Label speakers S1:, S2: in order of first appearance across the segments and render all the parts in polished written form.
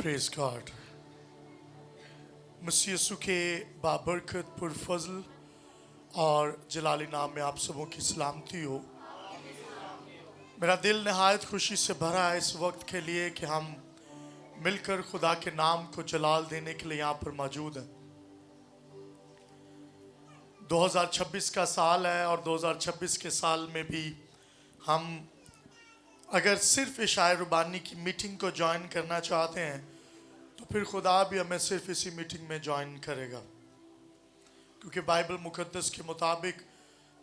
S1: Praise God. मसीह यीशु के बाबरकत पुरफज़ल और जलाली नाम में आप सबों की सलामती हो। मेरा दिल नहायत खुशी से भरा है इस वक्त के लिए कि हम मिलकर खुदा के नाम को जलाल देने के लिए यहाँ पर मौजूद हैं। 2026 का साल है और 2026 के साल में भी हम अगर सिर्फ इशाए रुबानी की मीटिंग को ज्वाइन करना चाहते हैं तो फिर खुदा भी हमें सिर्फ इसी मीटिंग में ज्वाइन करेगा, क्योंकि बाइबल मुकद्दस के मुताबिक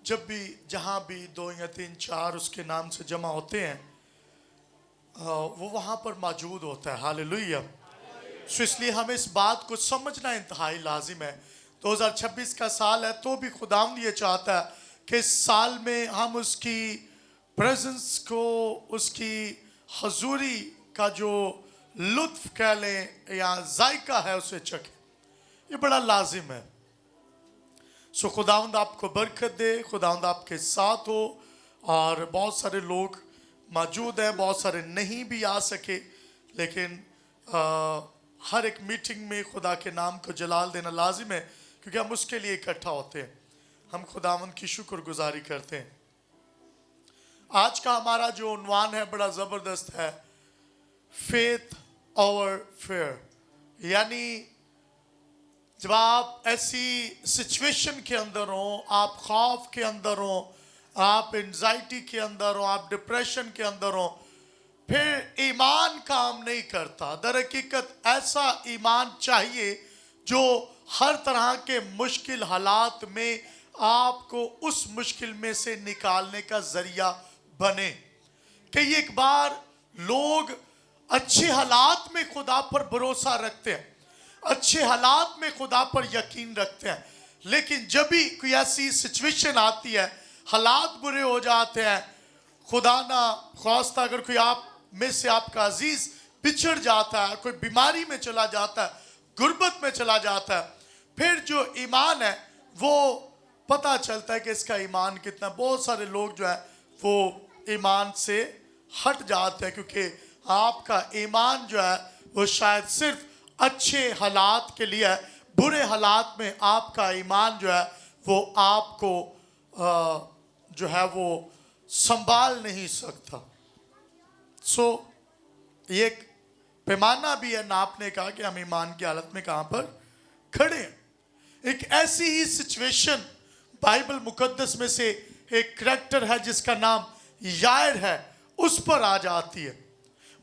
S1: जब भी जहाँ भी 2 या 3 4 उसके नाम से जमा होते हैं वो वहाँ पर मौजूद होता है। हालेलुया। सो इसलिए हमें इस बात को समझना इंतहाई लाजिम है। 2026 का साल है तो भी खुदावंद ये चाहता है कि इस साल में हम उसकी प्रेजेंस को, उसकी हजूरी का जो लुत्फ कह लें या जायका है उसे चखें, ये बड़ा लाजिम है। सो खुदावंद आपको बरकत दे, खुदावंद आपके साथ हो। और बहुत सारे लोग मौजूद हैं, बहुत सारे नहीं भी आ सके, लेकिन हर एक मीटिंग में खुदा के नाम को जलाल देना लाजिम है, क्योंकि हम उसके लिए इकट्ठा होते हैं। हम खुदावंद की शुक्रगुजारी करते हैं। आज का हमारा जो उन्वान है बड़ा ज़बरदस्त है, फेथ ओवर फेयर। यानी जब आप ऐसी सिचुएशन के अंदर हो, आप खौफ के अंदर हो, आप एंजाइटी के अंदर हो, आप डिप्रेशन के अंदर हो, फिर ईमान काम नहीं करता। दर हकीकत ऐसा ईमान चाहिए जो हर तरह के मुश्किल हालात में आपको उस मुश्किल में से निकालने का जरिया बने। कि एक बार लोग अच्छे हालात में खुदा पर भरोसा रखते हैं, अच्छे हालात में खुदा पर यकीन रखते हैं, लेकिन जब भी कोई ऐसी सिचुएशन आती है, हालात बुरे हो जाते हैं, खुदा ना ख्वास्ता अगर कोई आप में से आपका अजीज बिछड़ जाता है, कोई बीमारी में चला जाता है, गुर्बत में चला जाता है, फिर जो ईमान है वो पता चलता है कि इसका ईमान कितना। बहुत सारे लोग जो है वो ईमान से हट जाते हैं, क्योंकि आपका ईमान जो है वो शायद सिर्फ अच्छे हालात के लिए है। बुरे हालात में आपका ईमान जो है वो आपको जो है वो संभाल नहीं सकता। सो ये एक पैमाना भी है नापने का कि हम ईमान की हालत में कहाँ पर खड़े हैं। एक ऐसी ही सिचुएशन बाइबल मुकद्दस में से एक करैक्टर है जिसका नाम यायर है, उस पर आ जाती है।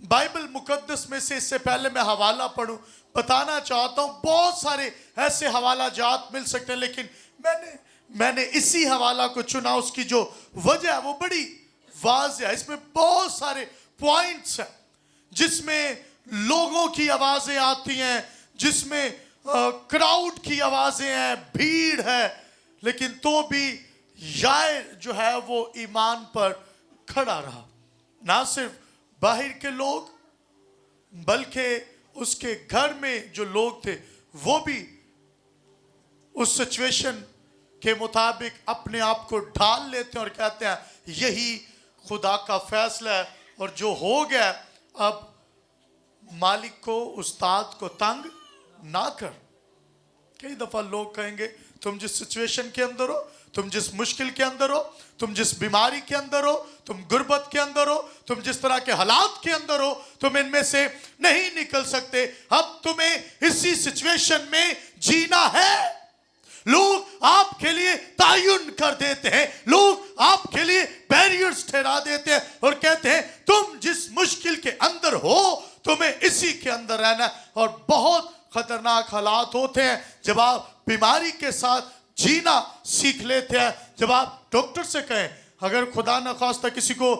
S1: बाइबल मुकद्दस में से, इससे पहले मैं हवाला पढ़ूं, बताना चाहता हूं बहुत सारे ऐसे हवाला जात मिल सकते हैं, लेकिन मैंने इसी हवाला को चुना। उसकी जो वजह है वो बड़ी वाज़ेह है। इसमें बहुत सारे पॉइंट्स हैं जिसमें लोगों की आवाजें आती हैं, जिसमें क्राउड की आवाजें हैं, भीड़ है, लेकिन तो भी यायर जो है वो ईमान पर खड़ा रहा। ना सिर्फ बाहर के लोग बल्कि उसके घर में जो लोग थे वो भी उस सिचुएशन के मुताबिक अपने आप को ढाल लेते हैं और कहते हैं यही खुदा का फैसला है, और जो हो गया अब मालिक को, उस्ताद को तंग ना कर। कई दफा लोग कहेंगे तुम जिस सिचुएशन के अंदर हो, तुम जिस मुश्किल के अंदर हो, तुम जिस बीमारी के अंदर हो, तुम गुर्बत के अंदर हो, तुम जिस तरह के हालात के अंदर हो, तुम इनमें से नहीं निकल सकते। अब तुम्हें इसी सिचुएशन में जीना है। लोग आपके लिए तायुन कर देते हैं, लोग आपके लिए बैरियर्स ठहरा देते हैं और कहते हैं तुम जिस मुश्किल के अंदर हो तुम्हें इसी के अंदर रहना। और बहुत खतरनाक हालात होते हैं जब आप बीमारी के साथ जीना सीख लेते हैं। जब आप डॉक्टर से कहें, अगर खुदा न खास्ता किसी को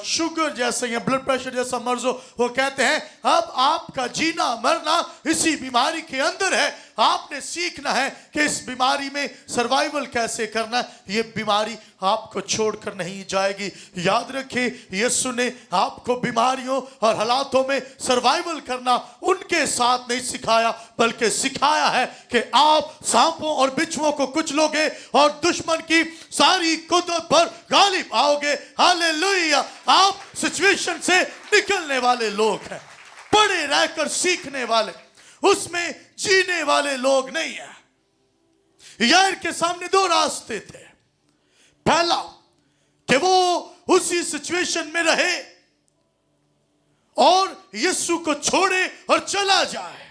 S1: शुगर जैसे या ब्लड प्रेशर जैसा मर्ज हो, वो कहते हैं अब आपका जीना मरना इसी बीमारी के अंदर है, आपने सीखना है कि इस बीमारी में सर्वाइवल कैसे करना है। ये बीमारी आपको छोड़कर नहीं जाएगी। याद रखिए, यीशु ने आपको बीमारियों और हालातों में सर्वाइवल करना उनके साथ नहीं सिखाया, बल्कि सिखाया है कि आप सांपों और बिच्छुओं को कुचलोगे और दुश्मन की सारी कुदरत पर गालिब आओगे। हालेलुया। आप सिचुएशन से निकलने वाले लोग हैं। पड़े रहकर सीखने वाले, उसमें जीने वाले लोग नहीं है। यार के सामने दो रास्ते थे। पहला कि वो उसी सिचुएशन में रहे और यीशु को छोड़े और चला जाए।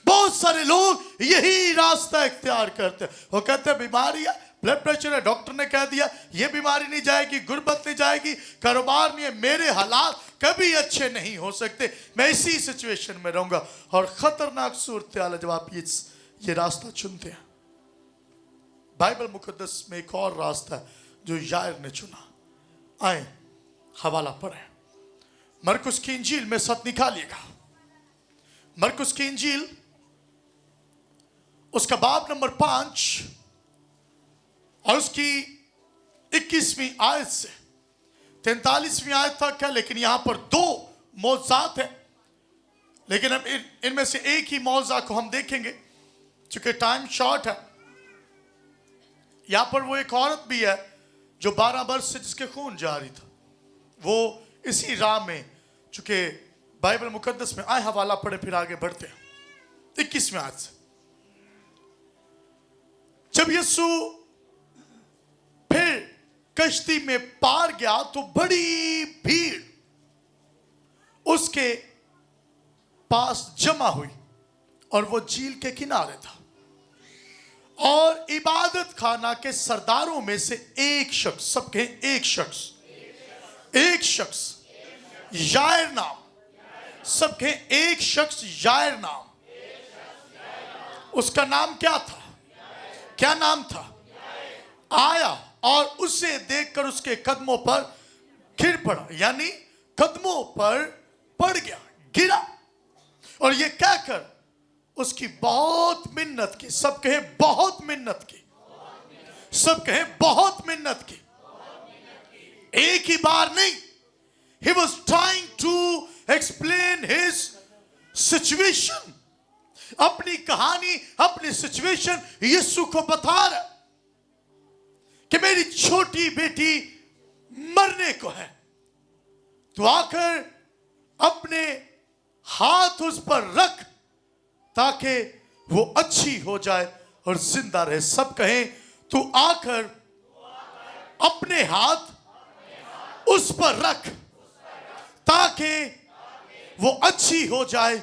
S1: बहुत सारे लोग यही रास्ता इख्तियार करते हैं। वो कहते हैं बीमारी है, ब्लड प्रेशर है, डॉक्टर ने कह दिया ये बीमारी नहीं जाएगी, गुर्बत नहीं जाएगी, कारोबार नहीं है, मेरे हालात कभी अच्छे नहीं हो सकते, मैं इसी सिचुएशन में रहूंगा। और खतरनाक सूरत हाल है जब आप ये रास्ता चुनते हैं। बाइबल मुकद्दस में एक और रास्ता है जो यायर ने चुना। आए हवाला पढ़े, मरकुस की इंजील में साथ निकालिएगा। मरकुस की इंजील उसका बाब नंबर 5 और उसकी 21वीं आयत से 43वीं आयत तक है। लेकिन यहां पर 2 मौज़ात है, लेकिन हम इनमें से एक ही मौज़ा को हम देखेंगे चूंकि टाइम शॉर्ट है। यहां पर वो एक औरत भी है जो 12 वर्ष से जिसके खून जारी था, वो इसी राह में, चूंकि बाइबल मुकद्दस में आए हवाला पढ़े फिर आगे बढ़ते हैं। 21वें आयत से, जब यीशु फिर कश्ती में पार गया तो बड़ी भीड़ उसके पास जमा हुई और वो झील के किनारे था। और इबादत खाना के सरदारों में से एक शख्स, सब कहें एक शख्स यायर नाम, सब कहें एक शख्स यायर नाम। उसका नाम क्या था? क्या नाम था? आया और उसे देखकर उसके कदमों पर गिर पड़ा, यानी कदमों पर पड़ गया, गिरा। और ये कहकर उसकी बहुत मिन्नत की, सब कहे बहुत मिन्नत की, सब कहे बहुत मिन्नत की, एक ही बार नहीं। He was trying to explain his situation, अपनी कहानी, अपनी सिचुएशन यीशु को बता रहा कि मेरी छोटी बेटी मरने को है, तो आकर अपने हाथ उस पर रख ताकि वो अच्छी हो जाए और जिंदा रहे। सब कहें तू आकर अपने हाथ उस पर रख ताकि वो अच्छी हो जाए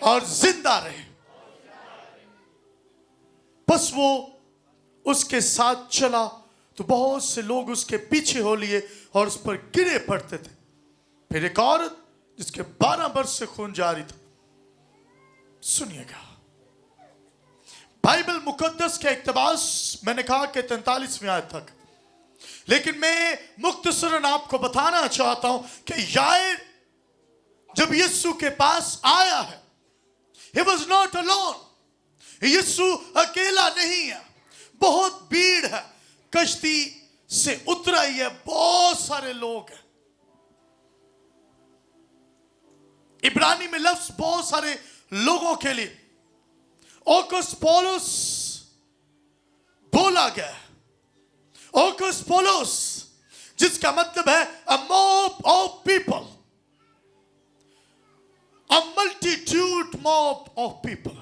S1: और जिंदा रहे। बस वो उसके साथ चला तो बहुत से लोग उसके पीछे हो लिए और उस पर गिरे पड़ते थे। फिर एक औरत जिसके 12 वर्ष से खून जारी था, सुनिएगा बाइबल मुकद्दस के इक्तबास मैंने कहा कि 43वीं आयत तक, लेकिन मैं मुख्तसरन आपको बताना चाहता हूं कि यायर जब यीशु के पास आया है, he was not alone, यीशु अकेला नहीं है, बहुत भीड़ है, कश्ती से उतरा ही है, बहुत सारे लोग हैं। इब्रानी में लफ्ज बहुत सारे लोगों के लिए ओकस पोलोस बोला गया, ओकस पोलोस जिसका मतलब है a mob of people, a multitude mob of people,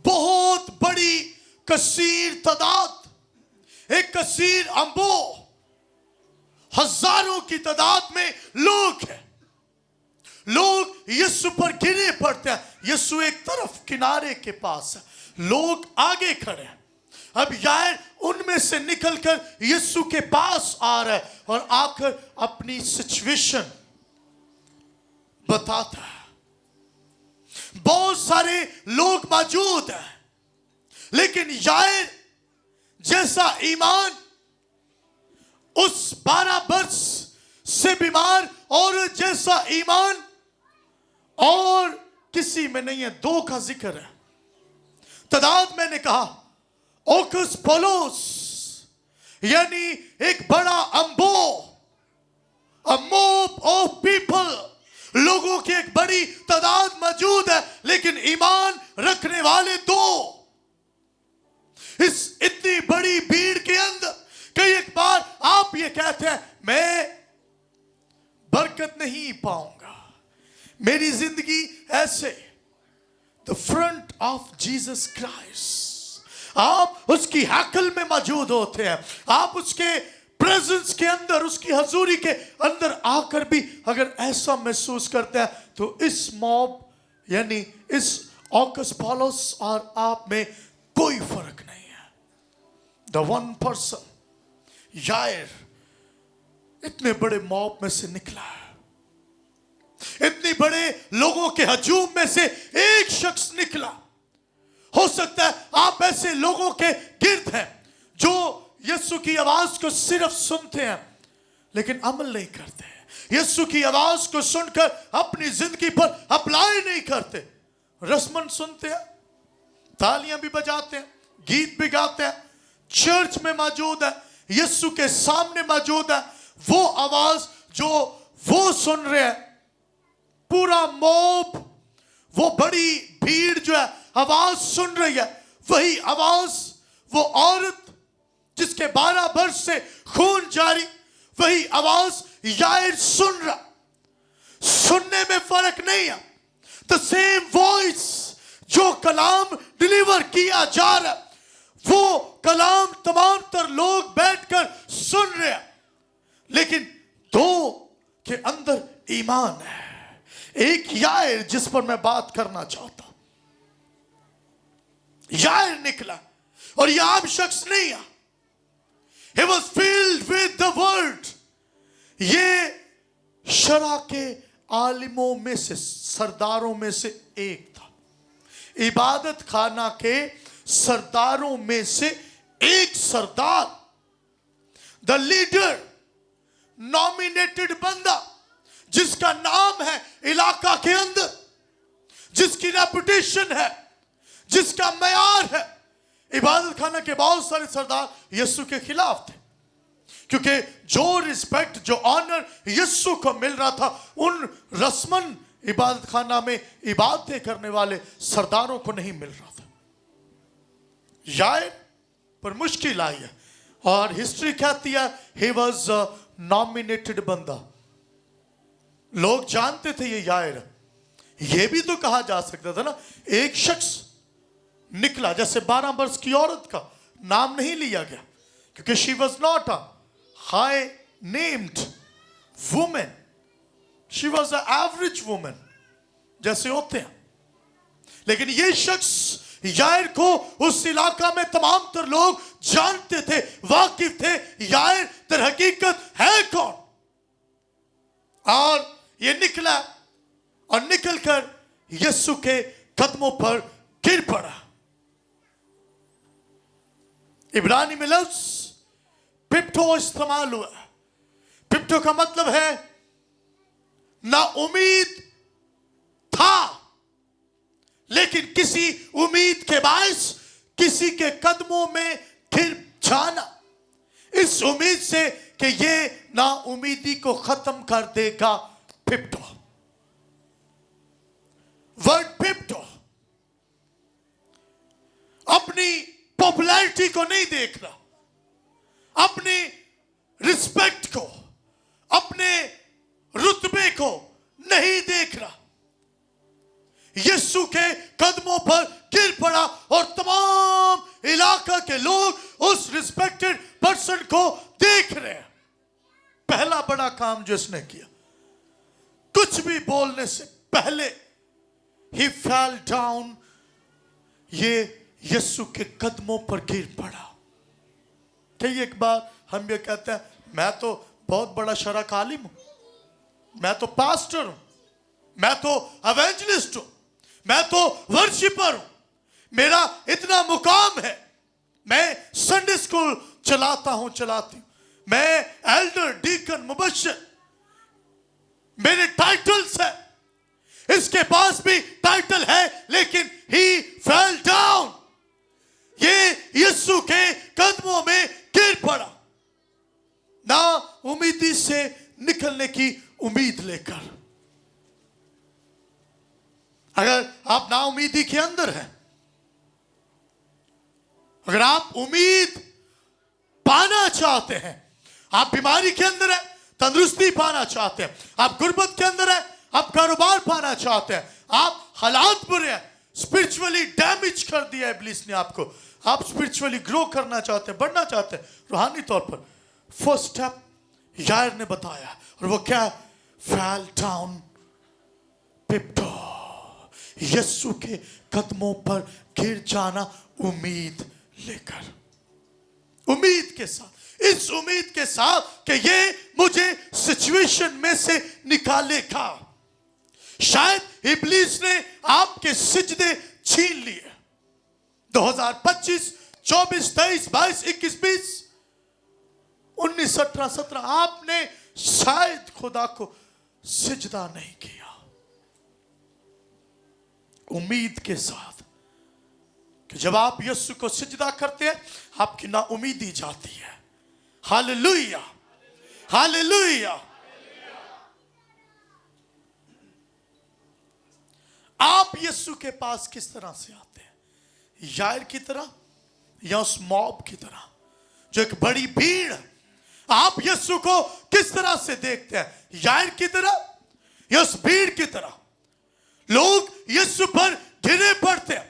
S1: बहुत बड़ी कसीर तादाद, एक कसीर अंबो, हजारों की तादाद में लोग हैं। लोग यीशु पर गिरे पड़ते हैं। यीशु एक तरफ किनारे के पास है, लोग आगे खड़े हैं। अब यायर उनमें से निकलकर यीशु के पास आ रहा है और आकर अपनी सिचुएशन बताता है। बहुत सारे लोग मौजूद हैं, लेकिन यायर जैसा ईमान उस 12 वर्ष से बीमार और जैसा ईमान और किसी में नहीं है। 2 का जिक्र है। तादाद मैंने कहा ओकस पोलोस यानी एक बड़ा Ambo, a mob of people, लोगों की एक बड़ी तादाद मौजूद है, लेकिन ईमान रखने वाले 2। इस इतनी बड़ी भीड़ के अंदर कई एक बार आप ये कहते हैं मैं बरकत नहीं पाऊंगा, मेरी जिंदगी ऐसे, the front of Jesus Christ, आप उसकी हैकल में मौजूद होते हैं, आप उसके प्रेजेंस के अंदर, उसकी हजूरी के अंदर आकर भी अगर ऐसा महसूस करते हैं तो इस मॉब यानी इस ऑकस पॉलस और आप में कोई फर्क नहीं है। द वन पर्सन यायर इतने बड़े मॉब में से निकला है, इतने बड़े लोगों के हजूम में से एक शख्स निकला। हो सकता है आप ऐसे लोगों के गिर्द हैं जो यीशु की आवाज को सिर्फ सुनते हैं लेकिन अमल नहीं करते हैं, यीशु की आवाज को सुनकर अपनी जिंदगी पर अप्लाई नहीं करते, रस्मन सुनते हैं, तालियां भी बजाते हैं, गीत भी गाते हैं, चर्च में मौजूद है, यीशु के सामने मौजूद है, वो आवाज जो वो सुन रहे हैं, पूरा मॉब, वो बड़ी भीड़ जो है आवाज सुन रही है, वही आवाज वो औरत जिसके 12 वर्ष से खून जारी, वही आवाज यायर सुन रहा। सुनने में फर्क नहीं है, द सेम वॉइस, जो कलाम डिलीवर किया जा रहा है वो कलाम तमाम तर लोग बैठकर सुन रहे हैं, लेकिन दो के अंदर ईमान है। एक यायर जिस पर मैं बात करना चाहता हूं, यायर निकला और यह आम शख्स नहीं है, he was filled with the word। ये शरा के आलिमों में से, सरदारों में से एक था, इबादत खाना के सरदारों में से एक सरदार, द लीडर, नॉमिनेटेड बंदा, जिसका नाम है इलाका के अंदर, जिसकी रेपुटेशन है, जिसका मयार है। इबादत खाना के बहुत सारे सरदार यीशु के खिलाफ थे, क्योंकि जो रिस्पेक्ट, जो ऑनर यीशु को मिल रहा था, उन रस्मन इबादत खाना में इबादतें करने वाले सरदारों को नहीं मिल रहा था। यायर पर मुश्किल आई है और हिस्ट्री कहती है ही वॉज नॉमिनेटेड बंदा। लोग जानते थे ये यायर। ये भी तो कहा जा सकता था ना, एक शख्स निकला, जैसे 12 वर्ष की औरत का नाम नहीं लिया गया क्योंकि she was not a high named women, she was a average women जैसे होते हैं। लेकिन ये शख्स यायर को उस इलाका में तमाम तर लोग जानते थे, वाकिफ थे, यायर दर हकीकत है कौन। और ये निकला और निकलकर यीशु के कदमों पर गिर पड़ा। इब्रानी में लफ्ज पिप्टो इस्तेमाल हुआ। पिप्टो का मतलब है ना उम्मीद था, लेकिन किसी उम्मीद के बायस किसी के कदमों में गिर जाना, इस उम्मीद से कि ये ना उम्मीदी को खत्म कर देगा। पिप्टो, वर्ड पिप्टो अपनी पॉपुलैरिटी को नहीं देख रहा, अपनी रिस्पेक्ट को, अपने रुतबे को नहीं देख रहा, यीशु के कदमों पर गिर पड़ा और तमाम इलाका के लोग उस रिस्पेक्टेड पर्सन को देख रहे हैं। पहला बड़ा काम जो इसने किया, कुछ भी बोलने से पहले ही फेल डाउन, ये यीशु के कदमों पर गिर पड़ा। ठीक, एक बार हम ये कहते हैं मैं तो बहुत बड़ा शरक आलिम हूं, मैं तो पास्टर हूं, मैं तो एवेंजलिस्ट हूं, मैं तो वर्शिपर हूं, मेरा इतना मुकाम है, मैं संडे स्कूल चलाता हूं, चलाती हूं, मैं एल्डर, डीकन, मुबश्शिर, मेरे टाइटल्स हैं। इसके पास भी टाइटल है, लेकिन ही फेल डाउन, ये यीशु के कदमों में गिर पड़ा, ना उम्मीदी से निकलने की उम्मीद लेकर। अगर आप ना उम्मीदी के अंदर हैं, अगर आप उम्मीद पाना चाहते हैं, आप बीमारी के अंदर हैं, तंदुरुस्ती पाना चाहते हैं, आप गुर्बत के अंदर हैं, आप कारोबार पाना चाहते हैं, आप हालात बुरे हैं, स्पिरिचुअली डैमेज कर दिया है इब्लीस ने आपको, आप स्पिरिचुअली ग्रो करना चाहते हैं, बढ़ना चाहते हैं रूहानी तौर पर, फर्स्ट स्टेप यायर ने बताया, और वो क्या? फैल डाउन पिप्टो, यीशु के कदमों पर गिर जाना उम्मीद लेकर, उम्मीद के साथ, इस उम्मीद के साथ कि ये मुझे सिचुएशन में से निकालेगा। शायद इब्लीस ने आपके सिजदे छीन लिए। 2025, 24, 23, 22, 21, 20, 19, 18, 17 आपने शायद खुदा को सिजदा नहीं किया उम्मीद के साथ, कि जब आप यीशु को सिजदा करते हैं आपकी ना उम्मीदी जाती है। Hallelujah, hallelujah. आप यीशु के पास किस तरह से आते हैं? यायर की तरह या उस मॉब की तरह जो एक बड़ी भीड़? आप यीशु को किस तरह से देखते हैं? यायर की तरह या उस भीड़ की तरह? लोग यीशु पर गिरे पड़ते हैं।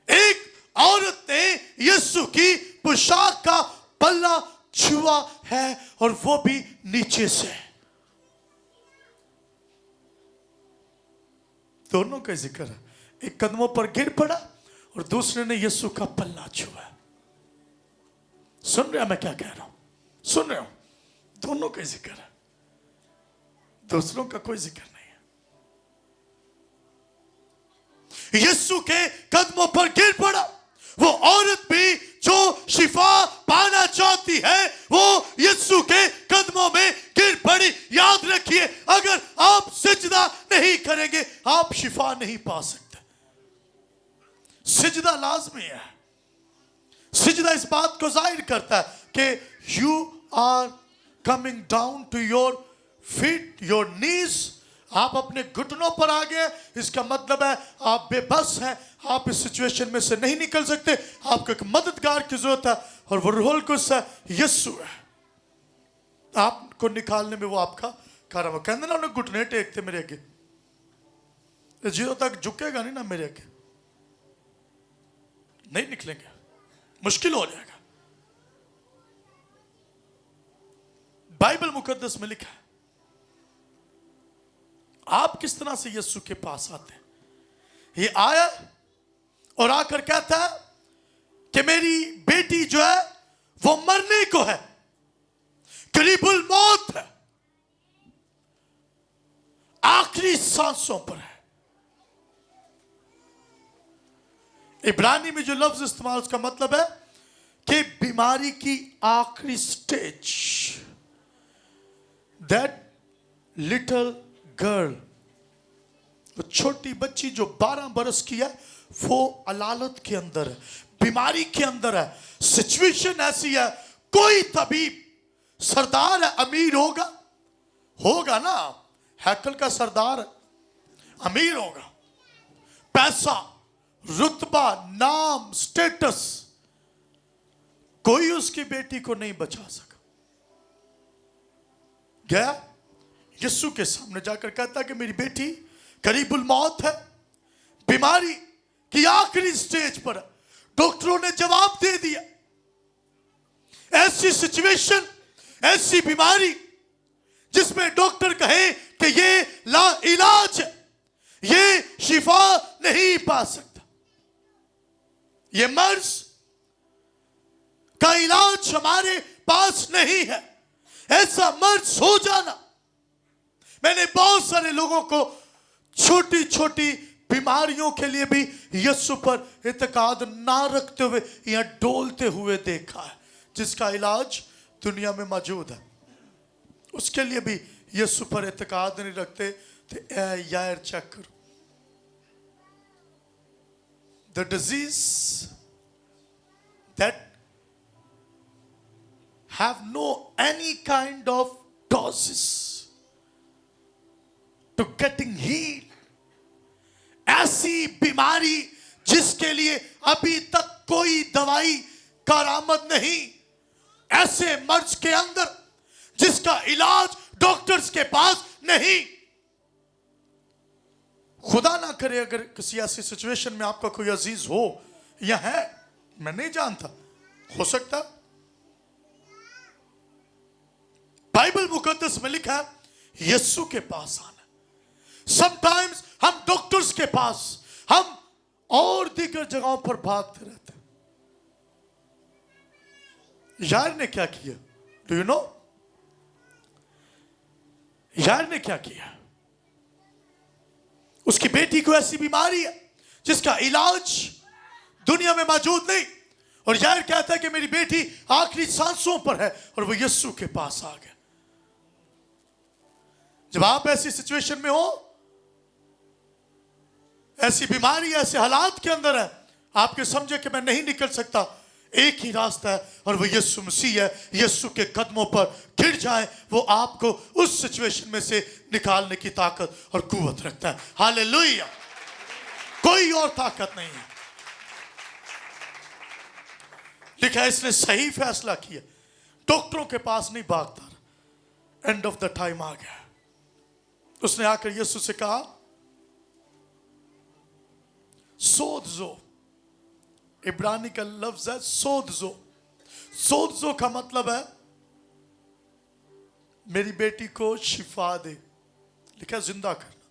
S1: एक औरत ने यीशु की पोशाक का पल्ला छुआ है और वो भी नीचे से। दोनों का जिक्र है, एक कदमों पर गिर पड़ा और दूसरे ने यीशु का पल्ला छुआ। सुन रहे हो मैं क्या कह रहा हूं? सुन रहे हो? दोनों का जिक्र है, दूसरों का कोई जिक्र नहीं है। यीशु के कदमों पर गिर पड़ा। वो औरत भी जो शिफा पाना चाहती है वो यीशु के कदमों में गिर पड़ी। याद रखिए, अगर आप सिजदा नहीं करेंगे आप शिफा नहीं पा सकते। सिजदा लाजमी है। सिजदा इस बात को जाहिर करता है कि you are coming down to your feet, your knees. आप अपने घुटनों पर आ गए, इसका मतलब है आप बेबस हैं, आप इस सिचुएशन में से नहीं निकल सकते, आपको एक मददगार की जरूरत है और वो रूहुल कुद्स है, यीशु है। आपको निकालने में वो आपका कार्य। कहते ना उन्हें घुटने टेकते मेरे आगे, जो तक झुकेगा नहीं ना मेरे आगे नहीं निकलेंगे, मुश्किल हो जाएगा। बाइबल मुकद्दस में लिखा है आप किस तरह से यीशु के पास आते हैं। ये आया और आकर कहता है कि मेरी बेटी जो है वो मरने को है, करीबुल मौत है, आखिरी सांसों पर है। इब्रानी में जो लफ्ज इस्तेमाल उसका मतलब है कि बीमारी की आखिरी स्टेज। दैट लिटिल गर्ल, वो छोटी बच्ची जो 12 बरस की है, वो अलालत के अंदर है, बीमारी के अंदर है। सिचुएशन ऐसी है, कोई तबीब सरदार है, अमीर होगा ना, हैकल का सरदार है, अमीर होगा, पैसा, रुतबा, नाम, स्टेटस, कोई उसकी बेटी को नहीं बचा सका। गया यीशु के सामने जाकर कहता कि मेरी बेटी करीबुल मौत है, बीमारी की आखिरी स्टेज पर है। डॉक्टरों ने जवाब दे दिया, ऐसी सिचुएशन, ऐसी बीमारी जिसमें डॉक्टर कहे कि ये ला इलाज है, ये शिफा नहीं पा सकता, ये मर्ज का इलाज हमारे पास नहीं है, ऐसा मर्ज हो जाना। मैंने बहुत सारे लोगों को छोटी छोटी बीमारियों के लिए भी यीशु पर इत्काद ना रखते हुए या डोलते हुए देखा है, जिसका इलाज दुनिया में मौजूद है, उसके लिए भी यीशु पर इत्काद नहीं रखते थे। यार चेक करो, the disease that have no any kind of doses to getting healed, ऐसी बीमारी जिसके लिए अभी तक कोई दवाई कारामद नहीं, ऐसे मर्ज के अंदर जिसका इलाज डॉक्टर्स के पास नहीं। खुदा ना करे अगर किसी ऐसी सिचुएशन में आपका कोई अजीज हो या है, मैं नहीं जानता, हो सकता। बाइबल मुकद्दस में लिखा है यीशु के पास आना। समटाइम्स हम डॉक्टर्स के पास, हम और दीगर जगहों पर भागते रहते हैं। यार ने क्या किया? Do you know? यार ने क्या किया? उसकी बेटी को ऐसी बीमारी है जिसका इलाज दुनिया में मौजूद नहीं, और यार कहता है कि मेरी बेटी आखिरी सांसों पर है, और वो यीशु के पास आ गया। जब आप ऐसी सिचुएशन में हो, ऐसी बीमारी, ऐसे हालात के अंदर है, आपके समझे कि मैं नहीं निकल सकता, एक ही रास्ता है और वो यीशु मसीह है। यीशु के कदमों पर गिर जाए, वो आपको उस सिचुएशन में से निकालने की ताकत और कुव्वत रखता है। हालेलुया। कोई और ताकत नहीं है। लिखा है इसने सही फैसला किया, डॉक्टरों के पास नहीं भागता। एंड ऑफ द टाइम आ गया। उसने आकर यीशु से कहा सोदजो। इब्रानी का लफ्ज है सोदजो। सोदजो का मतलब है मेरी बेटी को शिफा दे। लिखा जिंदा करना।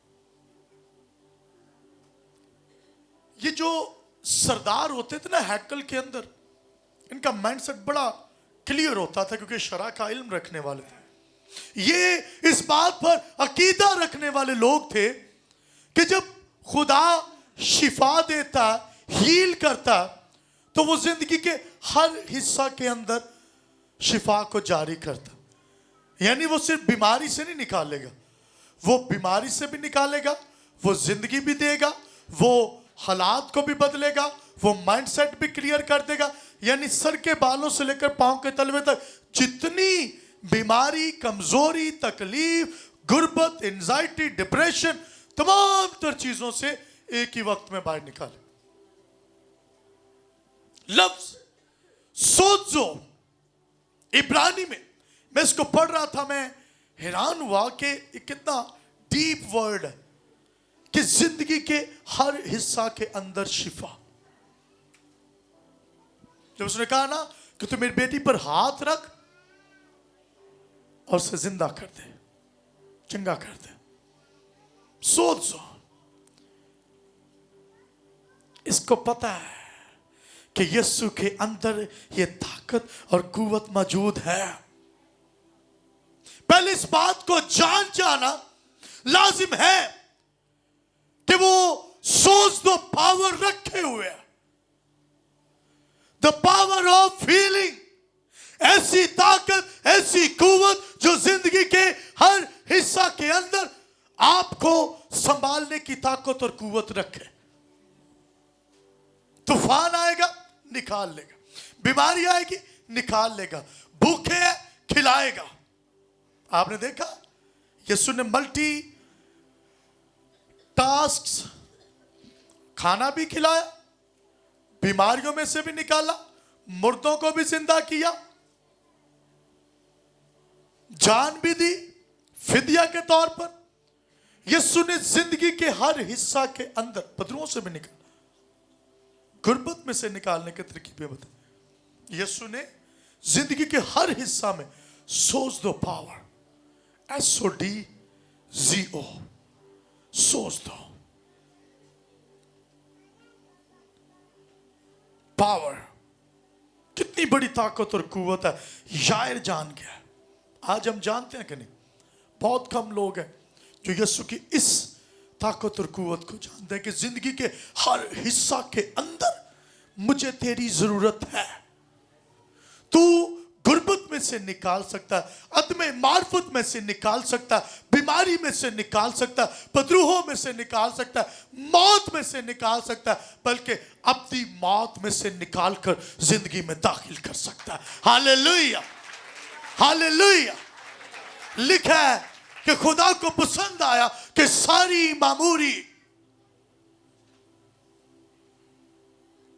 S1: ये जो सरदार होते थे ना हैकल के अंदर, इनका माइंडसेट बड़ा क्लियर होता था क्योंकि शरा का इल्म रखने वाले थे। ये इस बात पर अकीदा रखने वाले लोग थे कि जब खुदा शिफा देता, हील करता, तो वो जिंदगी के हर हिस्सा के अंदर शिफा को जारी करता। यानी वो सिर्फ बीमारी से नहीं निकालेगा, वो बीमारी से भी निकालेगा, वो जिंदगी भी देगा, वो हालात को भी बदलेगा, वो माइंडसेट भी क्लियर कर देगा। यानी सर के बालों से लेकर पांव के तलवे तक जितनी बीमारी, कमजोरी, तकलीफ, गुर्बत, एंजाइटी, डिप्रेशन, तमाम तर चीजों से एक ही वक्त में बाहर निकाले। लफ्ज सोचो इब्रानी में, मैं इसको पढ़ रहा था, मैं हैरान हुआ कि कितना डीप वर्ड है कि जिंदगी के हर हिस्सा के अंदर शिफा। जब उसने कहा ना कि तू मेरी बेटी पर हाथ रख और उसे जिंदा कर दे, चंगा कर दे, सोचो। इसको पता है कि यीशु के अंदर ये ताकत और कुव्वत मौजूद है। पहले इस बात को जान जाना लाजिम है कि वो सोच दो पावर रखे हुए है, द पावर ऑफ फीलिंग। ऐसी ताकत, ऐसी कुव्वत जो जिंदगी के हर हिस्सा के अंदर आपको संभालने की ताकत और कुव्वत रखे। तूफान आएगा, निकाल लेगा, बीमारी आएगी, निकाल लेगा, भूखे है, खिलाएगा। आपने देखा यीशु ने मल्टी टास्क्स, खाना भी खिलाया, बीमारियों में से भी निकाला, मुर्दों को भी जिंदा किया, जान भी दी फिदिया के तौर पर। यीशु ने जिंदगी के हर हिस्सा के अंदर पत्थरों से भी निकाला, गुर्बत में से निकालने के तरीके बताए। यीशु ने जिंदगी के हर हिस्सा में सोच दो पावर, SODZO, सोच दो पावर। कितनी बड़ी ताकत और कुव्वत है, यार जान गया। आज हम जानते हैं कि नहीं? बहुत कम लोग हैं जो यीशु की इस ताकत और कुव्वत को जानते हैं कि जिंदगी के हर हिस्सा के अंदर मुझे तेरी जरूरत है। तू गुर्बत में से निकाल सकता है, अदमे मार्फत में से निकाल सकता है, बीमारी में से निकाल सकता है, पदरूहों में से निकाल सकता है, मौत में से निकाल सकता है, बल्कि अपनी मौत में से निकाल कर जिंदगी में दाखिल कर सकता है। Hallelujah, hallelujah. लिखा है कि खुदा को पसंद आया कि सारी मामूरी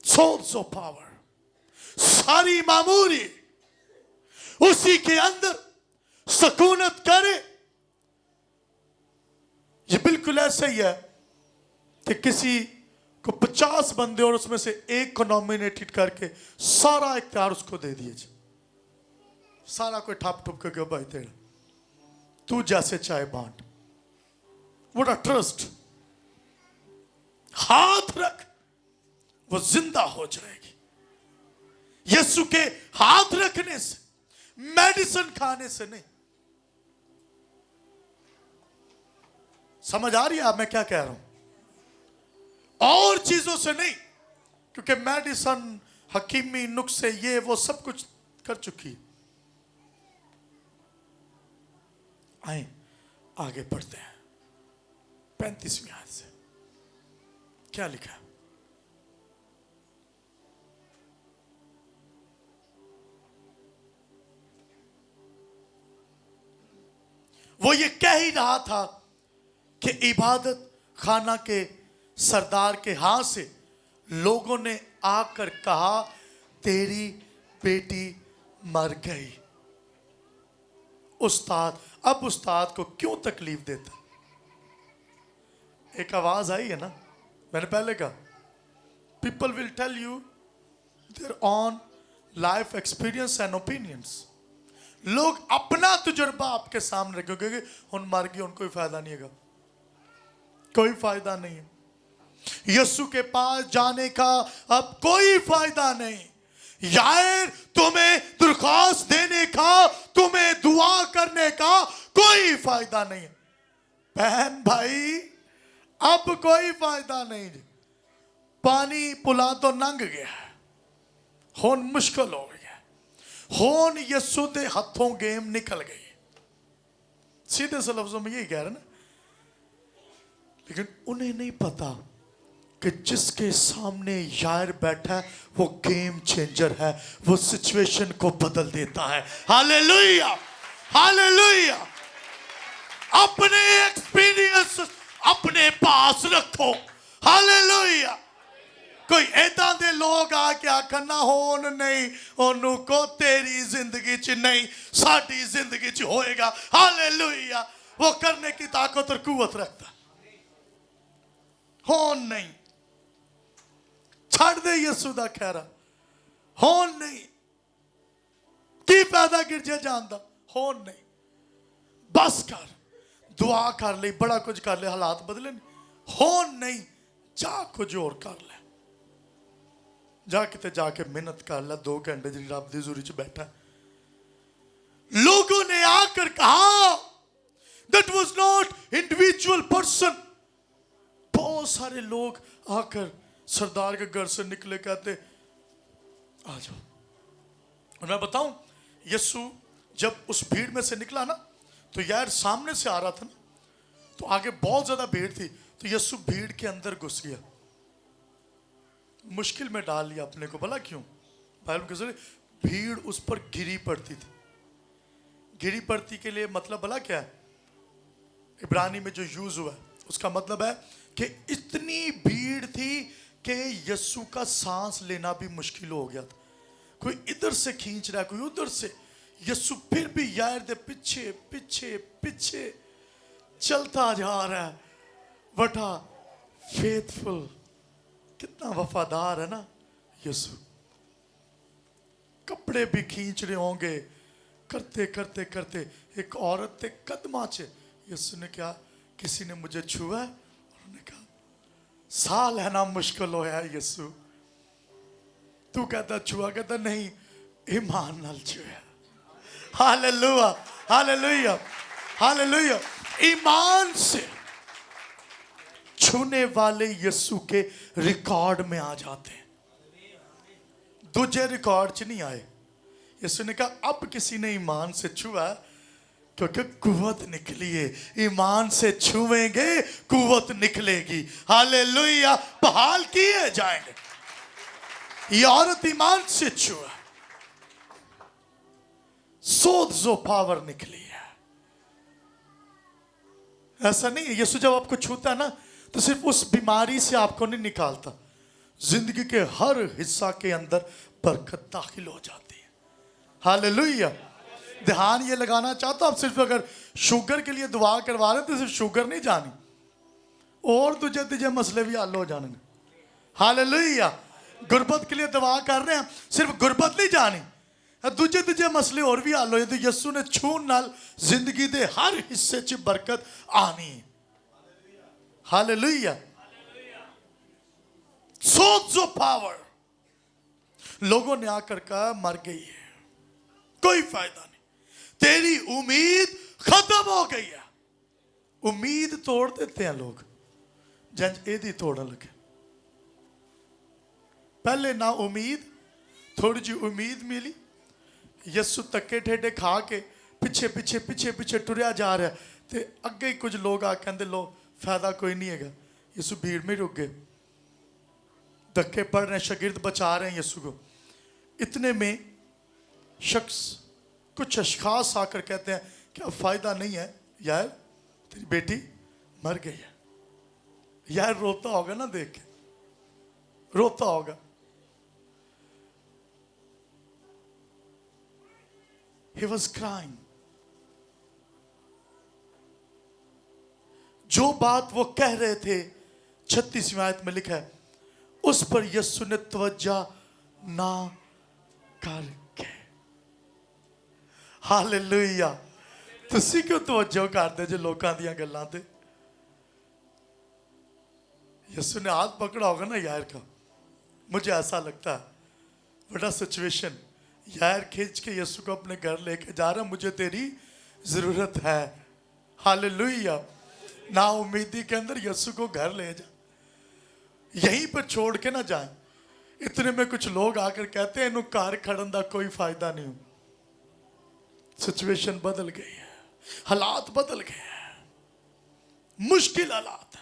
S1: सोर्स ऑफ पावर, सारी मामूरी उसी के अंदर सकूनत करे, ये बिल्कुल ऐसा ही है कि किसी को 50 बंदे और उसमें से एक को नॉमिनेटेड करके सारा इख्तियार उसको दे दिए, सारा कोई ठाप ठुप के भाई तेरा तू जैसे चाहे बांट। What a trust. हाथ रख वो जिंदा हो जाएगी। यीशु के हाथ रखने से, मेडिसिन खाने से नहीं। समझ आ रही है आप मैं क्या कह रहा हूं? और चीजों से नहीं, क्योंकि मेडिसिन, हकीमी नुस्खे, ये वो सब कुछ कर चुकी है। आए आगे पढ़ते हैं 35वीं आयत से क्या लिखा है। वो ये कह ही रहा था कि इबादत खाना के सरदार के हाथ से लोगों ने आकर कहा तेरी बेटी मर गई। उस्ताद अब उस्ताद को क्यों तकलीफ देता? एक आवाज आई है ना, मैंने पहले कहा people will tell you their own life experience and opinions. लोग अपना तजुर्बा आपके सामने रखेंगे, उन मर गई उनको कोई फायदा नहीं है, कोई फायदा नहीं है। यीशु के पास जाने का अब कोई फायदा नहीं। यार तुम्हें दरख्वास्त देने का, तुम्हें दुआ करने का कोई फायदा नहीं है। बहन भाई अब कोई फायदा नहीं। पानी पुला तो नंग गया, हुन मुश्किल हो गया, हुन यीशु के हाथों गेम निकल गई। सीधे से लफ्जों में यही कह रहे ना। लेकिन उन्हें नहीं पता कि जिसके सामने यार बैठा है वो गेम चेंजर है, वो सिचुएशन को बदल देता है। Hallelujah, hallelujah. अपने एक्सपीरियंस अपने पास रखो। हालेलुया। कोई ऐदा दे लोग आके आखन ना होन नहीं ओनू को तेरी जिंदगी च नहीं, साडी जिंदगी च होएगा। हालेलुया। वो करने की ताकत और कुव्वत रखता। होन नहीं, छड़ दे यीशु दा खैरा। होन नहीं, की फायदा गिरजे जानदा। होन नहीं, बस कर, दुआ कर ले, बड़ा कुछ कर ले, हालात बदले नहीं। होन नहीं, जा कुछ और कर ले, जा किते जाके मेहनत कर ले 2 घंटे जी रब दी हुजूरी च बैठा। लोगों ने आकर कहा that was not individual person. बहुत सारे लोग आकर सरदार के घर से निकले, कहते आ जाओ। और मैं बताऊं यीशु जब उस भीड़ में से निकला ना, तो यार सामने से आ रहा था ना, तो आगे बहुत ज्यादा भीड़ थी, तो यीशु भीड़ के अंदर घुस गया, मुश्किल में डाल लिया अपने को। भला क्यों? बाइबल के जरिए भीड़ उस पर गिरी पड़ती थी। गिरी पड़ती के लिए मतलब भला क्या है? इब्रानी में जो यूज हुआ है उसका मतलब है कि इतनी भीड़ थी कि यीशु का सांस लेना भी मुश्किल हो गया था। कोई इधर से खींच रहा है, कोई उधर से। यीशु फिर भी यार दे पीछे पीछे पीछे चलता जा रहा है। वटा फेथफुल, कितना वफादार है ना यीशु। कपड़े भी खींच रहे होंगे, करते करते करते एक औरत के कदमा च यीशु ने क्या, किसी ने मुझे छुआ है? उन्होंने कहा साह लेना मुश्किल होया यीशु। तू कहता छुआ, कहता नहीं, ईमान नाल छुआ। Hallelujah, hallelujah, hallelujah. ईमान से छूने वाले यीशु के रिकॉर्ड में आ जाते हैं, दूसरे रिकॉर्ड च नहीं आए। यीशु ने कहा अब किसी ने ईमान से छुआ क्योंकि कुव्वत निकली है। ईमान से छुएंगे कुव्वत निकलेगी। हालेलुया। बहाल किए जाएंगे। ये औरत ईमान से छुआ, सोजो पावर निकली है। ऐसा नहीं है, यीशु जब आपको छूता है ना, तो सिर्फ उस बीमारी से आपको नहीं निकालता, जिंदगी के हर हिस्सा के अंदर बरकत दाखिल हो जाती है। हालेलुया। ध्यान ये लगाना चाहता हूं, आप सिर्फ अगर शुगर के लिए दुआ करवा रहे हैं तो सिर्फ शुगर नहीं जानी, और दूजे तीजे मसले भी हल हो जाएंगे। हालेलुया। गुरबत के लिए दुआ कर रहे हैं, सिर्फ गुरबत नहीं जानी, दूजे तीजे मसले और भी हल हो जाते। यस्सु ने छून नाल जिंदगी दे हर हिस्से च बरकत आनी। हालेलुया। Source of power. लोगों ने आकर कहा मर गई है, कोई फायदा नहीं, तेरी उम्मीद खत्म हो गई है। उम्मीद तोड़ देते हैं लोग, जंज एदी तोड़न लगे। पहले ना उम्मीद, थोड़ी जी उम्मीद मिली, यस्सु तक्के ठेडे खा के पिछे पिछे पिछे पिछे टुरिया जा रहा है। तो अगे ही कुछ लोग आ कहते लो फायदा कोई नहीं है। यस्सु भीड़ में रुक गए, धक्के पड़ रहे हैं, शागिर्द बचा रहे हैं यस्सु को। इतने में शख्स, कुछ अशखास आकर कहते हैं कि अब फायदा नहीं है यार, तेरी बेटी मर गई है। यार रोता होगा ना देख के, रोता होगा। He was crying. जो बात वो कह रहे थे 36वीं आयत में लिखा है, उस पर यस्सु ने तवज्जो ना करके। हालेलुया। तुसी क्यों तवज्जो करते जो लोगों दियां गल्लां ते? यस्सु ने हाथ पकड़ा होगा ना यार का, मुझे ऐसा लगता है। बड़ा सिचुएशन, यार खींच के यस्सु को अपने घर लेके जा रहा, मुझे तेरी जरूरत है। हालेलुया। ना उम्मीदी के अंदर यस्सु को घर ले जा, यहीं पर छोड़ के ना जाए। इतने में कुछ लोग आकर कहते हैं इन्हों कार खड़न का कोई फायदा नहीं। सिचुएशन बदल गई है, हालात बदल गए हैं, मुश्किल हालात।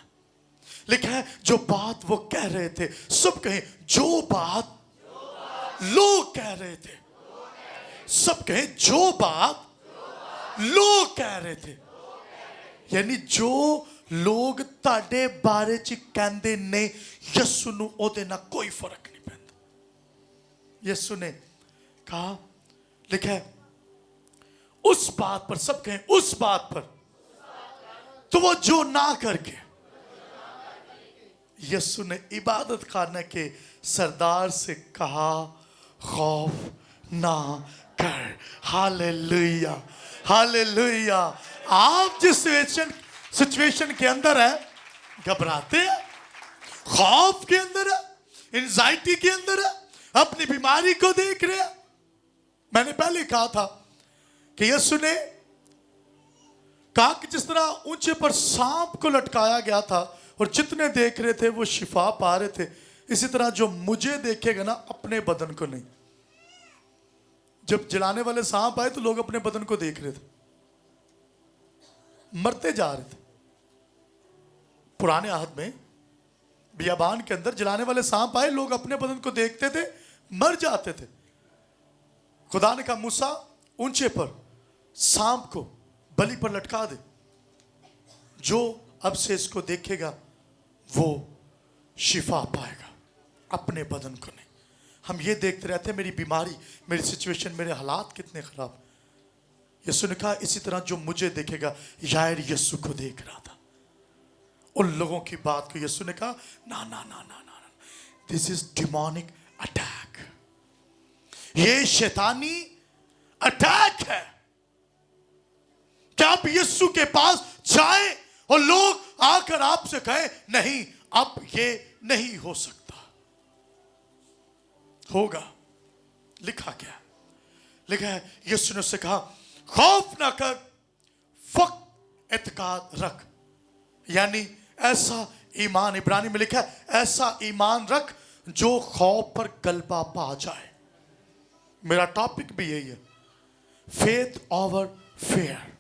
S1: लिखा है जो बात वो कह रहे थे, सब कहें जो बात लोग कह रहे थे, सब कहें जो बात लोग कह रहे थे। यानी जो लोग ताड़े बारे च कहंदे ने, यस्सु नूं ओदे नाल कोई फर्क नहीं पैंदा। यस्सु ने कहा, लिखा है उस बात पर, सब कहें उस बात पर तो वो जो ना करके। यस्सु ने इबादत खाने के सरदार से कहा खौफ ना कर। हालेलुया। हालेलुया। आप जिस सिचुएशन के अंदर है, घबराते हैं, खौफ के अंदर है, एंजाइटी के अंदर है, अपनी बीमारी को देख रहे हैं। मैंने पहले कहा था कि यस्सु ने कहा कि जिस तरह ऊंचे पर सांप को लटकाया गया था और जितने देख रहे थे वो शिफा पा रहे थे, इसी तरह जो मुझे देखेगा ना, अपने बदन को नहीं। जब जलाने वाले सांप आए तो लोग अपने बदन को देख रहे थे, मरते जा रहे थे। पुराने आहद में बियाबान के अंदर जलाने वाले सांप आए, लोग अपने बदन को देखते थे, मर जाते थे। खुदा ने कहा मूसा ऊंचे पर सांप को बलि पर लटका दे, जो अब से इसको देखेगा वो शिफा पाएगा, अपने बदन को नहीं। हम ये देखते रहते हैं मेरी बीमारी, मेरी सिचुएशन, मेरे हालात कितने खराब। यस्सु ने कहा इसी तरह जो मुझे देखेगा। यार यस्सु को देख रहा था, उन लोगों की बात को यस्सु ने कहा ना ना ना ना ना, दिस इज डिमोनिक अटैक, ये शैतानी अटैक है। क्या आप यस्सु के पास जाएं और लोग आकर आपसे कहें नहीं अब ये नहीं हो सकता? होगा। लिखा क्या? लिखा है यस्सु ने उससे कहा खौफ ना कर, फक्त एतकाद रख। यानी ऐसा ईमान, इब्रानी में लिखा है ऐसा ईमान रख जो खौफ पर गलबा पा जाए। मेरा टॉपिक भी यही है, फेथ ओवर फेयर।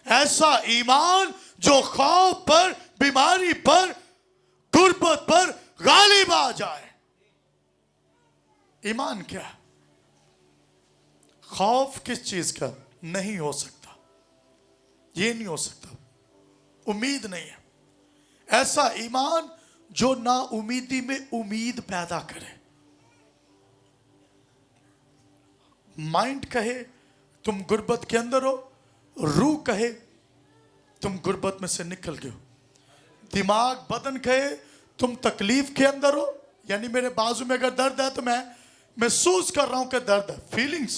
S1: ऐसा ईमान जो खौफ पर, बीमारी पर, गुर्बत पर गालिब आ जाए। ईमान क्या? खौफ किस चीज का? नहीं हो सकता, ये नहीं हो सकता, उम्मीद नहीं है। ऐसा ईमान जो ना उम्मीदी में उम्मीद पैदा करे। माइंड कहे तुम गुर्बत के अंदर हो, रूह कहे तुम गुर्बत में से निकल गए हो। दिमाग बदन कहे तुम तकलीफ के अंदर हो, यानी मेरे बाजू में अगर दर्द है तो मैं महसूस कर रहा हूं कि दर्द है, फीलिंग्स,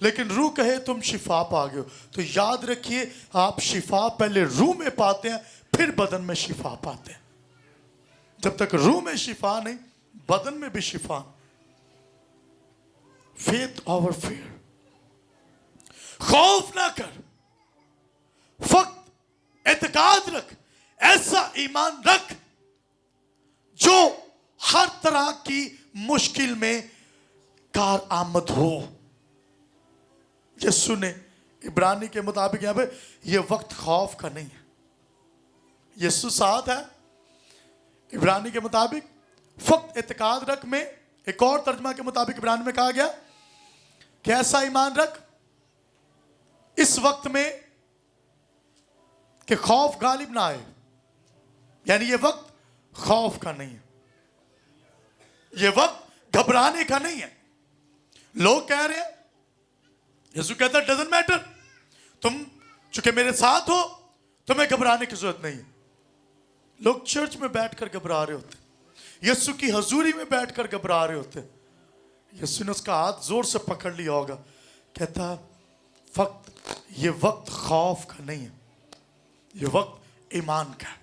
S1: लेकिन रूह कहे तुम शिफा पा गए हो। तो याद रखिए, आप शिफा पहले रूह में पाते हैं, फिर बदन में शिफा पाते हैं। जब तक रूह में शिफा नहीं, बदन में भी शिफा। फेथ ओवर फियर, खौफ ना कर, फक्त एतकाद रख, ऐसा ईमान रख जो हर तरह की मुश्किल में कार आमद हो। यीशु ने इब्रानी के मुताबिक यहां पे ये वक्त खौफ का नहीं है, यीशु साथ है। इब्रानी के मुताबिक फक्त एतकाद रख में, एक और तर्जमा के मुताबिक इब्रानी में कहा गया कि ऐसा ईमान रख इस वक्त में कि खौफ गालिब ना आए, यानी ये वक्त खौफ का नहीं है, ये वक्त घबराने का नहीं है। लोग कह रहे हैं, यीशु कहता है डजंट मैटर, तुम चूंकि मेरे साथ हो तुम्हें घबराने की जरूरत नहीं है। लोग चर्च में बैठकर घबरा रहे होते, यीशु की हजूरी में बैठकर घबरा रहे होते। यीशु ने उसका हाथ जोर से पकड़ लिया होगा, कहता फक्त ये वक्त खौफ का नहीं है, ये वक्त ईमान का है।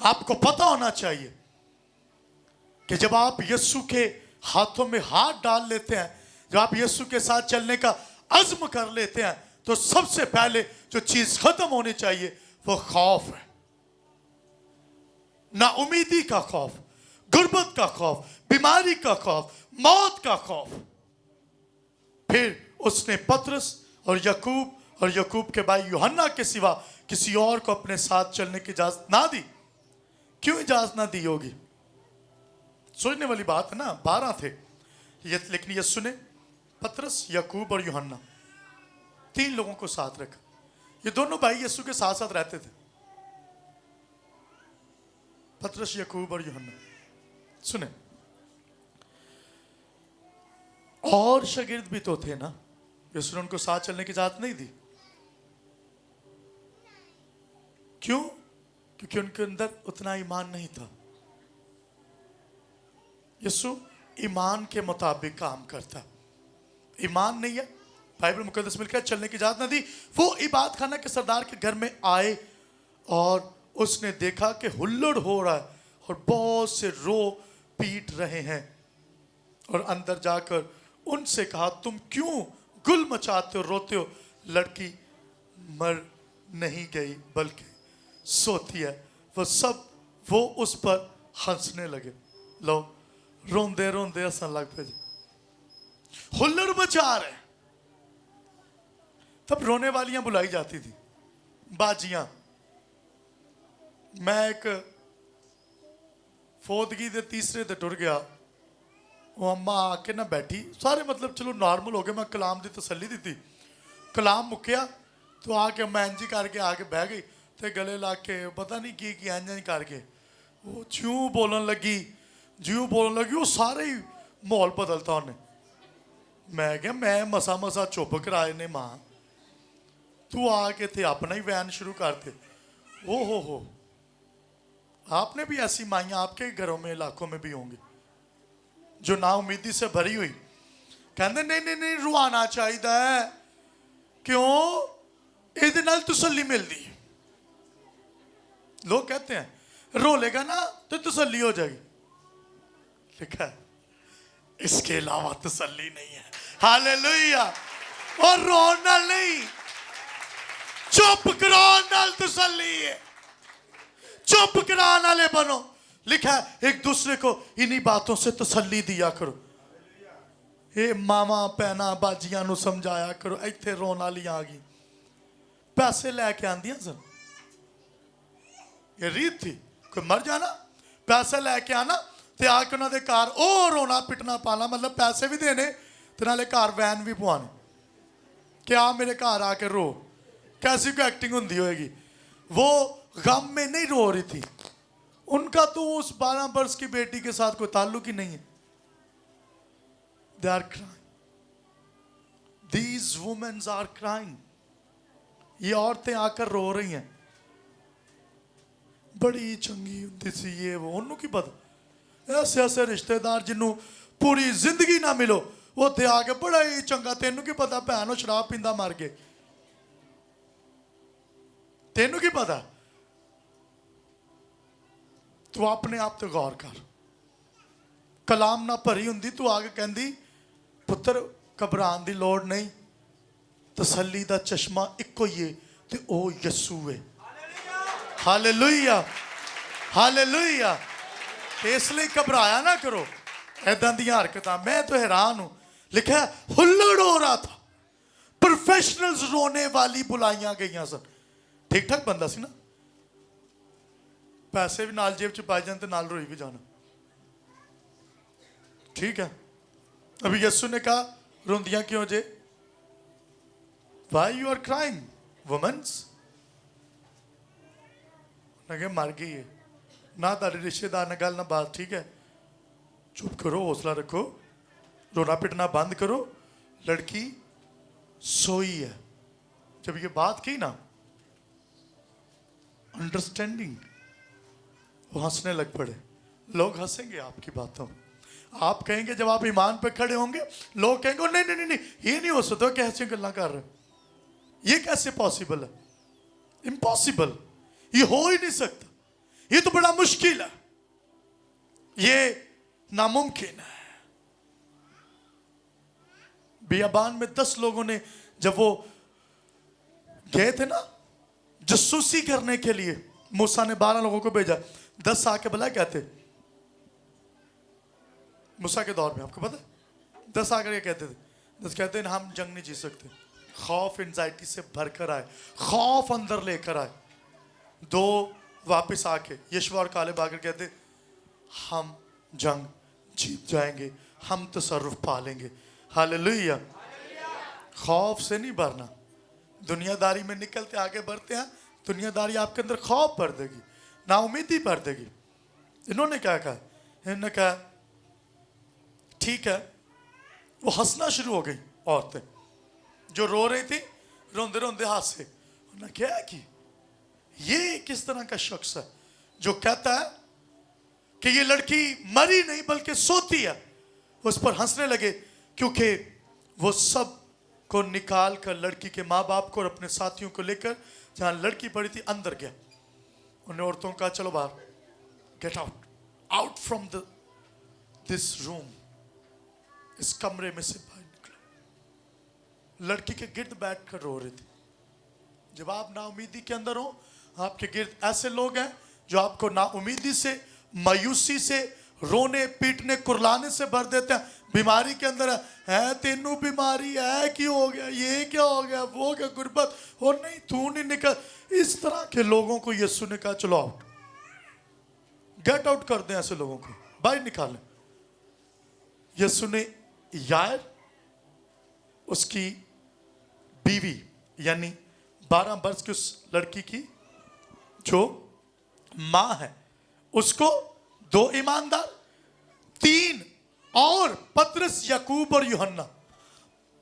S1: आपको पता होना चाहिए कि जब आप यीशु के हाथों में हाथ डाल लेते हैं, जब आप यीशु के साथ चलने का अज़्म कर लेते हैं, तो सबसे पहले जो चीज खत्म होनी चाहिए वो खौफ है। ना उम्मीदी का खौफ, गुर्बत का खौफ, बीमारी का खौफ, मौत का खौफ। फिर उसने पतरस और यकूब के भाई यूहन्ना के सिवा किसी और को अपने साथ चलने की इजाजत ना दी। क्यों इजाजत ना दी होगी? सोचने वाली बात है ना, 12 थे लेकिन यीशु ने पतरस, यकूब और यूहन्ना 3 लोगों को साथ रखा। ये दोनों भाई यीशु के साथ साथ रहते थे, पतरस, यकूब और यूहन्ना। सुने, और शागिर्द भी तो थे ना, यीशु ने उनको साथ चलने की इजाजत नहीं दी। क्यों? क्योंकि उनके अंदर उतना ईमान नहीं था। यीशु ईमान के मुताबिक काम करता, ईमान नहीं है, बाइबल मुकद्दस में लिखा है चलने की इजाजत न दी। वो इबादत खाना के सरदार के घर में आए और उसने देखा कि हुल्लड़ हो रहा है और बहुत से रो पीट रहे हैं, और अंदर जाकर उनसे कहा तुम क्यों गुल मचाते हो, रोते हो? लड़की मर नहीं गई बल्कि सोती है। वो उस पर हंसने लगे। लो, रोंदे रोंदे हंसन लग पे, हुल्लड़ मचा रहे। तब रोने वालियां बुलाई जाती थी, बाजियां। मैं एक फौदगी दे तीसरे ते टुर गया, वो अम्मा आके ना बैठी, सारे मतलब चलो नॉर्मल हो गए, मैं कलाम की तसल्ली दी। कलाम मुक्या तो आके मैं इंजी करके आके बह गई, ते गले ला के पता नहीं की इंज करके वो ज्यों बोलन लगी, वो सारे ही माहौल बदलता उन्हें। मैं क्या, मैं मसा मसा चुप कराए ने मां, तू आके थे अपना ही वैन शुरू करते। ओ हो, आपने भी ऐसी माइयां आपके घरों में, इलाकों में भी होंगी जो ना उम्मीदी से भरी हुई कहते नहीं रुआना चाहिए, क्यों? इहदे नाल तसल्ली मिलती। लोग कहते हैं रो लेगा ना तो तसल्ली हो जाएगी, लिखा है इसके अलावा तसल्ली नहीं है। हालेलुया। और रोना नहीं, चुप कराने नाल तसल्ली है, चुप कराने वाले बनो। लिखा है एक दूसरे को इन्हीं बातों से तसल्ली दिया करो। ये मामा भैना बाजियां नू समझाया करो। इत्थे रोन वालियां आ गई, पैसे लैके आंदियां सन, ये रीत थी, कोई मर जाना पैसे लैके आना ते आके उन्होंने घर ओ रोना पिटना पाना, मतलब पैसे भी देने ते नाले घर वैन भी पवाने, क्या मेरे घर आके रो। कैसी कोई एक्टिंग होंगी होएगी? वो गम में नहीं रो रही थी, उनका तो उस 12 वर्ष की बेटी के साथ कोई ताल्लुक ही नहीं है। They are crying. These women are crying. ये औरतें आकर रो रही हैं। बड़ी चंगी होंदी सी ये वो, उन्होंने की पता। ऐसे ऐसे रिश्तेदार जिन्हों पूरी जिंदगी ना मिलो उत्थे आके बड़ा ही चंगा, तेनों की पता भैन शराब पींदा मर गए, तेनों की पता। तू अपने आप ते गौर कर, कलाम ना भरी हुंदी तू आके कहंदी पुत्र घबराने की लोड़ नहीं, तसल्ली दा चश्मा इक्को ही है ते ओ यस्सू है। Hallelujah hallelujah. इसलिए घबराया ना करो ऐदां दी हरकत। मैं तो हैरान हूं, लिखा है हुल्लड़ हो रहा था, प्रोफेशनल्स रोने वाली बुलाइयां गई सन। ठीक ठाक बंदा सी ना, पैसे भी नाल जेब च पाए जान ते नाल रोई भी जाना, ठीक है। अभी यस्सु ने कहा रोंदियां क्यों जे, why you are crying womans. मर गई है ना, तारे रिश्तेदार ने गल ना बात, ठीक है चुप करो, हौसला रखो, रोना पिटना बंद करो, लड़की सोई है। जब ये बात की ना अंडरस्टैंडिंग, वो हंसने लग पड़े। लोग हंसेंगे आपकी बातों, आप कहेंगे जब आप ईमान पे खड़े होंगे लोग कहेंगे नहीं नहीं नहीं नहीं ये नहीं हो सकता, कैसे गल्ला कर रहे, ये कैसे पॉसिबल है, इम्पॉसिबल, ये हो ही नहीं सकता, ये तो बड़ा मुश्किल है, ये नामुमकिन है। बियाबान में 10 लोगों ने जब वो गए थे ना जासूसी करने के लिए, मूसा ने 12 लोगों को भेजा, 10 आके बुला कहते, मूसा के दौर में आपको पता 10 आकर ये कहते थे, 10 कहते हैं हम जंग नहीं जीत सकते, खौफ एंजाइटी से भरकर आए, खौफ अंदर लेकर आए। 2 वापस आके यशवा और काले बागर कहते हम जंग जीत जाएंगे, हम तसर्रुफ पा लेंगे। हालेलुया। खौफ से नहीं भरना, दुनियादारी में निकलते आगे बढ़ते हैं, दुनियादारी आपके अंदर खौफ भर देगी, नाउमीदी भर देगी। इन्होंने क्या कहा, इन्होंने कहा ठीक है, वो हंसना शुरू हो गई, औरतें जो रो रही थी रोंदे रोंदे हंसे। उन्होंने क्या कि ये किस तरह का शख्स है जो कहता है कि ये लड़की मरी नहीं बल्कि सोती है। उस पर हंसने लगे क्योंकि वो सब को निकाल कर लड़की के माँ बाप को और अपने साथियों को लेकर जहां लड़की पड़ी थी अंदर गया। उन्हें औरतों का चलो बाहर, get out, out from this room, इस कमरे में से बाहर निकलो। लड़की के गिर्द बैठ कर रो रही थी। जब आप नाउमीदी के अंदर हो, आपके गिर्द ऐसे लोग हैं जो आपको नाउमीदी से, मायूसी से, रोने पीटने कुरलाने से भर देते हैं। बीमारी के अंदर है तेनू बीमारी है, कि हो गया ये, क्या हो गया वो, क्या गुर्बत, और नहीं तू नहीं निकल। इस तरह के लोगों को यीशु ने कहा चलो आउट, गेट आउट कर दें, ऐसे लोगों को बाहर निकालें। यीशु ने यार उसकी बीवी यानी 12 वर्ष की उस लड़की की जो मां है उसको, 2 ईमानदार, 3 और पतरस, याकूब और यूहन्ना,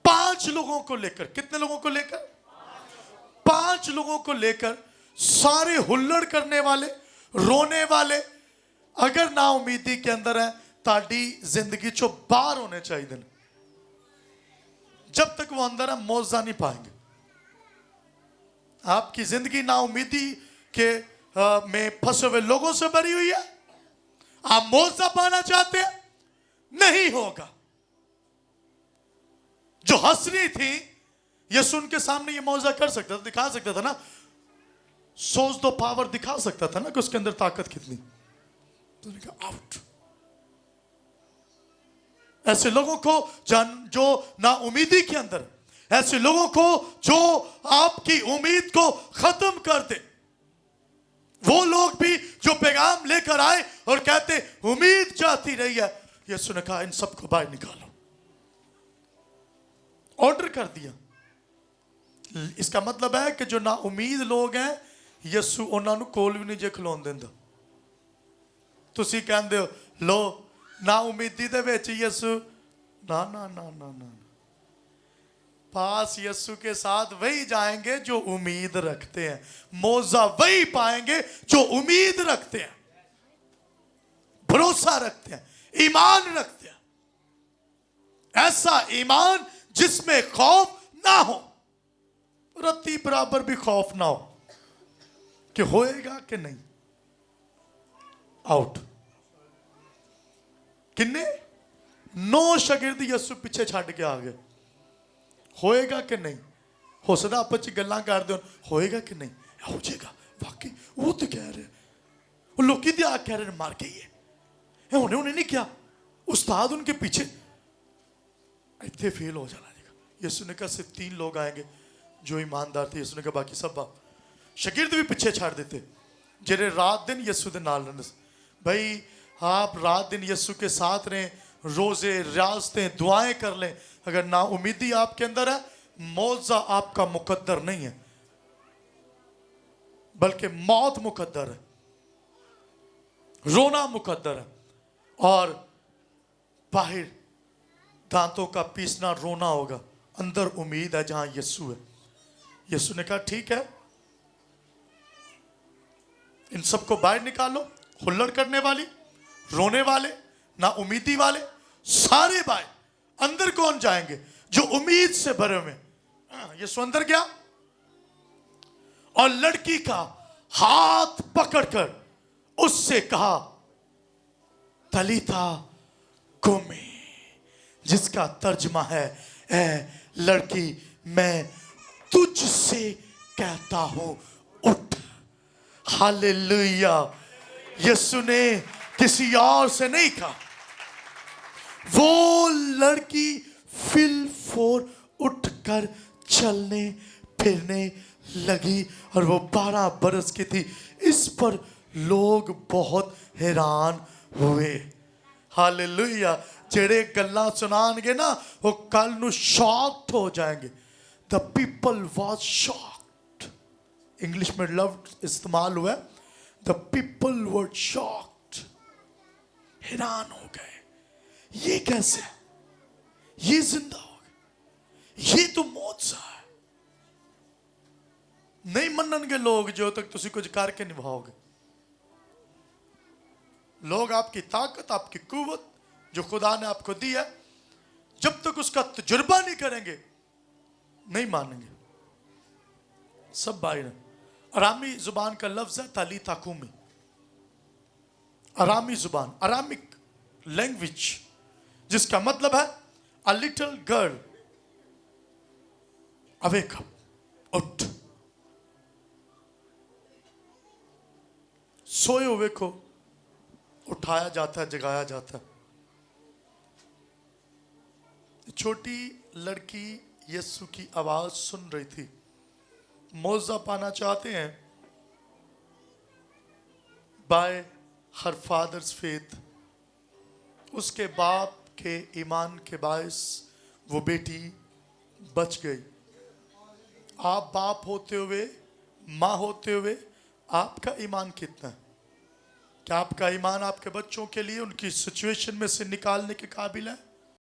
S1: 5 लोगों को लेकर, कितने लोगों को लेकर, 5 लोगों को लेकर, सारे हुल्लड़ करने वाले, रोने वाले, अगर ना उम्मीदी के अंदर है ताड़ी जिंदगी चो बाहर होने चाहिए। जब तक वो अंदर है मौजा नहीं पाएंगे। आपकी जिंदगी ना उम्मीदी के में फंसे हुए लोगों से भरी हुई है, आप मौजा पाना चाहते हैं, नहीं होगा। जो हंस रही थी यीशु उनके सामने ये मौजा कर सकता था, दिखा सकता था ना, सोच दो पावर दिखा सकता था ना कि उसके अंदर ताकत कितनी। तो कहा आउट। ऐसे लोगों को जो ना उम्मीदी के अंदर, ऐसे लोगों को जो आपकी उम्मीद को खत्म कर दे, वो लोग भी जो पैगाम लेकर आए और कहते उम्मीद जाती रही है, यीशु ने कहा इन सबको बाहर निकालो, ऑर्डर कर दिया। इसका मतलब है कि जो ना उम्मीद लोग हैं यीशु उन्होंने कोल भी नहीं जे खलोन देंदा। तुसी कहंदे हो लो ना उम्मीदी दे विच यीशु, ना ना ना ना ना, पास यीशु के साथ वही जाएंगे जो उम्मीद रखते हैं। मौजा वही पाएंगे जो उम्मीद रखते हैं, भरोसा रखते हैं, ईमान रखते हैं। ऐसा ईमान जिसमें खौफ ना हो, रत्ती बराबर भी खौफ ना हो कि होएगा कि नहीं। आउट किन्ने 9 शागिर्द यीशु पीछे छड़ के आ गए। होएगा कि नहीं, हो सकता आपस च गल्लां करदे हो, होएगा कि नहीं, हो जाएगा वाकई, वो तो कह रहे, वो लोकी दी आग कह रहे मार गई है, उन्हें नहीं किया, उस्ताद उनके पीछे, इतने फेल हो जाना। यीशु ने कहा सिर्फ 3 लोग आएंगे जो ईमानदार थे। यीशु ने कहा बाकी सब शागिर्द भी पीछे छाड़ देते, जेरे रात दिन यीशु दे नाल रहंदे। भाई आप रात दिन यीशु के साथ रहें, रोजे रियासतें दुआएं कर लें, अगर ना उम्मीदी आपके अंदर है, मौजा आपका मुकद्दर नहीं है, बल्कि मौत मुकद्दर है, रोना मुकद्दर है। और बाहर दांतों का पीसना रोना होगा, अंदर उम्मीद है जहां यीशु है। यीशु ने कहा ठीक है, इन सबको बाहर निकालो, हुल्लड़ करने वाली, रोने वाले, ना उम्मीदी वाले, सारे बाहर। अंदर कौन जाएंगे? जो उम्मीद से भरे हुए। यीशु अंदर गया और लड़की का हाथ पकड़कर उससे कहा तलीता कुमी, जिसका तर्जमा है ए लड़की मैं तुझसे कहता हूं उठ। हालेलुया। यीशु ने किसी और से नहीं कहा, वो लड़की फिल फोर उठकर चलने फिरने लगी और वो 12 बरस की थी। इस पर लोग बहुत हैरान हुए। हालेलुया। जेड़े गल्लां सुनानगे ना वो कल नू शॉक्ड हो जाएंगे। The people was shocked. English में लव्ड इस्तेमाल हुआ है। द पीपल वर शॉक्ड, हैरान हो गए, ये कैसे, ये जिंदा हो गए, ये तो मौजज़ा है। नहीं मननगे लोग जो तक तुसी कुछ करके निभाओगे। लोग आपकी ताकत, आपकी कुव्वत जो खुदा ने आपको दी है, जब तक उसका तजुर्बा नहीं करेंगे नहीं मानेंगे। सब बाहर। अरामी जुबान का लफ्ज है तालीता कुमी। अरामी जुबान, अरामिक लैंग्वेज, जिसका मतलब है a little girl awake up, उठ। सोए हुए को उठाया जाता है, जगाया जाता है। छोटी लड़की यीशु की आवाज सुन रही थी। मौजा पाना चाहते हैं बाय हर फादर्स फेथ, उसके बाप के ईमान के बायस वो बेटी बच गई। आप बाप होते हुए, माँ होते हुए, आपका ईमान कितना है? क्या आपका ईमान आपके बच्चों के लिए उनकी सिचुएशन में से निकालने के काबिल है?